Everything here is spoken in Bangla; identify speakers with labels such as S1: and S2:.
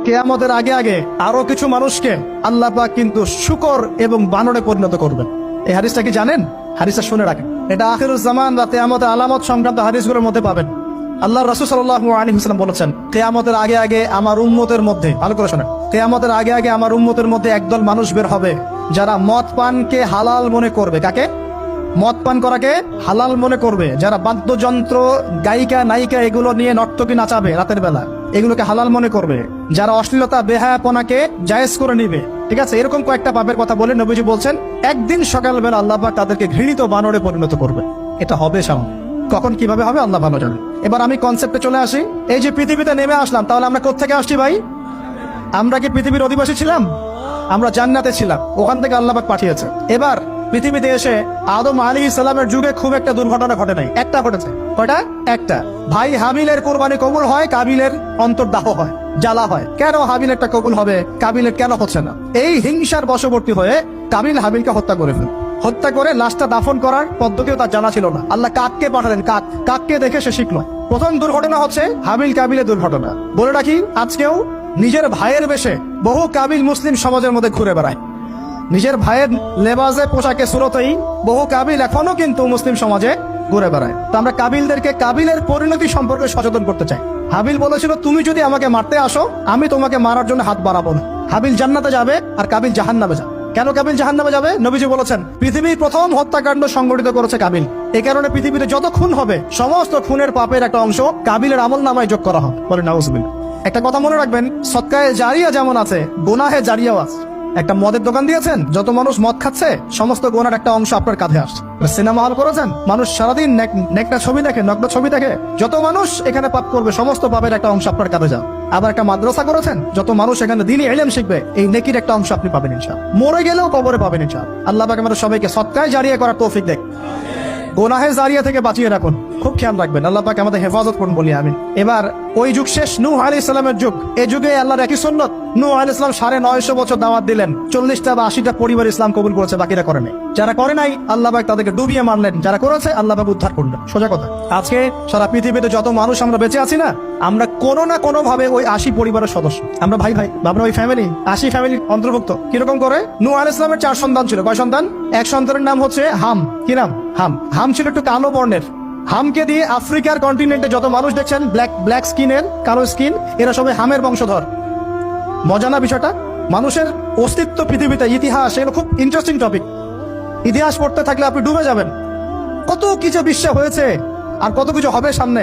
S1: কিয়ামতের আগে আগে আরো কিছু মানুষকে আল্লাহ পাক কিন্তু শূকর এবং বানরে পরিণত করবেন। এই হাদিসটা কি জানেন? হাদিসটা শুনে রাখেন, এটা আখিরুজ জামান বা কিয়ামতের আলামত সংক্রান্ত হাদিসগুলোর মধ্যে পাবেন। আল্লাহ রাসূল সাল্লাল্লাহু আলাইহি ওয়াসাল্লাম বলেছেন, কিয়ামতের আগে আগে আমার উম্মতের মধ্যে, ভালো করে শোনেন, কিয়ামতের আগে আগে আমার উম্মতের মধ্যে একদল মানুষ বের হবে যারা মদ পানকে হালাল মনে করবে। কাকে? মদ পান করাকে হালাল মনে করবে। যারা বাদ্যযন্ত্র, গায়িকা, নায়িকা এগুলো নিয়ে নর্তকী নাচাবে রাতের বেলা, এগুলোকে হালাল মনে করবে। যারা অশ্লীলতা, বেহায়াপনাকে জায়েজ করে নিবে, ঠিক আছে, এরকম কয়েকটা পাপের কথা বলে নবীজি বলছেন একদিন সকালবেলা আল্লাহ পাক তাদেরকে ঘৃণিত বানরে পরিণত করবে। এটা হবে সামনে, কখন কিভাবে হবে আল্লাহ ভালো জানেন। এবার আমি কনসেপ্টে চলে আসি। এই যে পৃথিবীতে নেমে আসলাম, তাহলে আমরা কোত্থেকে আসছি ভাই? আমরা কি পৃথিবীর অধিবাসী ছিলাম? আমরা জান্নাতে ছিলাম, ওখান থেকে আল্লাহ পাক পাঠিয়েছে। এবার পৃথিবীতে এসে আদম আলাইহিস সালামের যুগে খুব একটা দুর্ঘটনা ঘটে নাই, একটা ঘটেছে। কয়টা? একটা। ভাই হাবিলের কোরবানি কবুল হয়, কাবিলের অন্তর্দাহ হয়, জ্বালা হয়। কেন হাবিলেরটা কবুল হবে, কাবিলের কেন হচ্ছে না? এই হিংসার বশবর্তী হয়ে কাবিল হাবিলকে হত্যা করে ফেল। হত্যা করে লাশটা দাফন করার পদ্ধতিও তার জানা ছিল না। আল্লাহ কাককে পাঠালেন, কাককে দেখে সে শিখলো। প্রথম দুর্ঘটনা হচ্ছে হাবিল কাবিলের দুর্ঘটনা। বলে রাখি, আজকেও নিজের ভাইয়ের বেশে বহু কাবিল মুসলিম সমাজের মধ্যে ঘুরে বেড়ায়। নিজের ভাইয়ের লেবাসে, পোশাকে, সুরতেই বহু কাবিল এখনো কিন্তু মুসলিম সমাজে ঘুরে বেড়ায়। তো আমরা কাবিলদেরকে কাবিলের পরিণতি সম্পর্কে সচেতন করতে চাই। হাবিল বলেছিল, তুমি যদি আমাকে মারতে আসো, আমি তোমাকে মারার জন্য হাত বাড়াবো না। হাবিল জান্নাতে যাবে আর কাবিল জাহান্নামে যাবে। কেন কাবিল জাহান্নামে যাবে? নবীজি বলেছেন, পৃথিবীর প্রথম হত্যাকাণ্ড সংগঠিত করেছে কাবিল। এই কারণে পৃথিবীতে যত খুন হবে, সমস্ত খুনের পাপের একটা অংশ কাবিলের আমলনামায় যোগ করা হবে। বলে নাউজুবিল্লাহ। একটা কথা মনে রাখবেন, সদকায়ে জারিয়া যেমন আছে, গুনাহে জারিয়াও আছে। একটা মদের দোকান দিয়েছেন, যত মানুষ মদ খাচ্ছে, সমস্ত গোনার একটা অংশ আপনার কাঁধে আসছে। সিনেমা হল করেছেন, মানুষ সারাদিন নেকটা ছবি দেখে, নগ্ন ছবি দেখে, যত মানুষ এখানে পাপ করবে, সমস্ত পাপের একটা অংশ আপনার কাঁধে যাবে। আবার একটা মাদ্রাসা করেছেন, যত মানুষ এখানে দ্বীনি ইলম শিখবে, এই নেকির একটা অংশ আপনি পাবেন ইনশাআল্লাহ। মরে গেলেও কবরে পাবেন ইনশাআল্লাহ। আল্লাহ পাক আমাদের সবাইকে সদকায়ে জারিয়া করার তৌফিক দেন, গোনাহে জারিয়া থেকে বাঁচিয়ে রাখুন। খুব খেয়াল রাখবেন, আল্লাহ পাক আমাদের হেফাজত করুন বলি আমিন। এবার ওই যুগ শেষ, নূহ আলাইহিস সালামের যুগ। এই যুগে আল্লাহর একই সুন্নত, নূহ আলাইহিস সালাম 950 বছর দাওয়াত দিলেন, 40টা বা 80টা পরিবার ইসলাম কবুল করেছে, বাকিরা করে নাই। যারা করে নাই আল্লাহ পাক তাদেরকে ডুবিয়ে মারলেন, যারা করেছে আল্লাহ পাক উদ্ধার করলেন। সোজা কথা, আজকে সারা পৃথিবীতে যত মানুষ আমরা বেঁচে আছি না, আমরা কোনো না কোনো ভাবে ওই 80 পরিবারের সদস্য। আমরা ভাই ভাই, আমরা ওই ফ্যামিলি, 80 ফ্যামিলির অন্তর্ভুক্ত। কিরকম করে? নূহ আলাইহিস সালামের 4 সন্তান ছিল। কয় সন্তান? এক সন্তানের নাম হচ্ছে হাম। কি নাম? হাম। হাম ছিল একটু কালো বর্ণের। হামকে দিয়ে আফ্রিকার কন্টিনেন্টে যত মানুষ দেখছেন ব্ল্যাক স্কিনের, কালো স্কিন, এরা সবাই হামের বংশধর। মজা না বিষয়টা? মানুষের অস্তিত্ব পৃথিবীতে, ইতিহাস, এগুলো খুব ইন্টারেস্টিং টপিক। ইতিহাস পড়তে থাকলে আপনি ডুবে যাবেন। কত কিছু বিশ্বে হয়েছে আর কত কিছু হবে সামনে।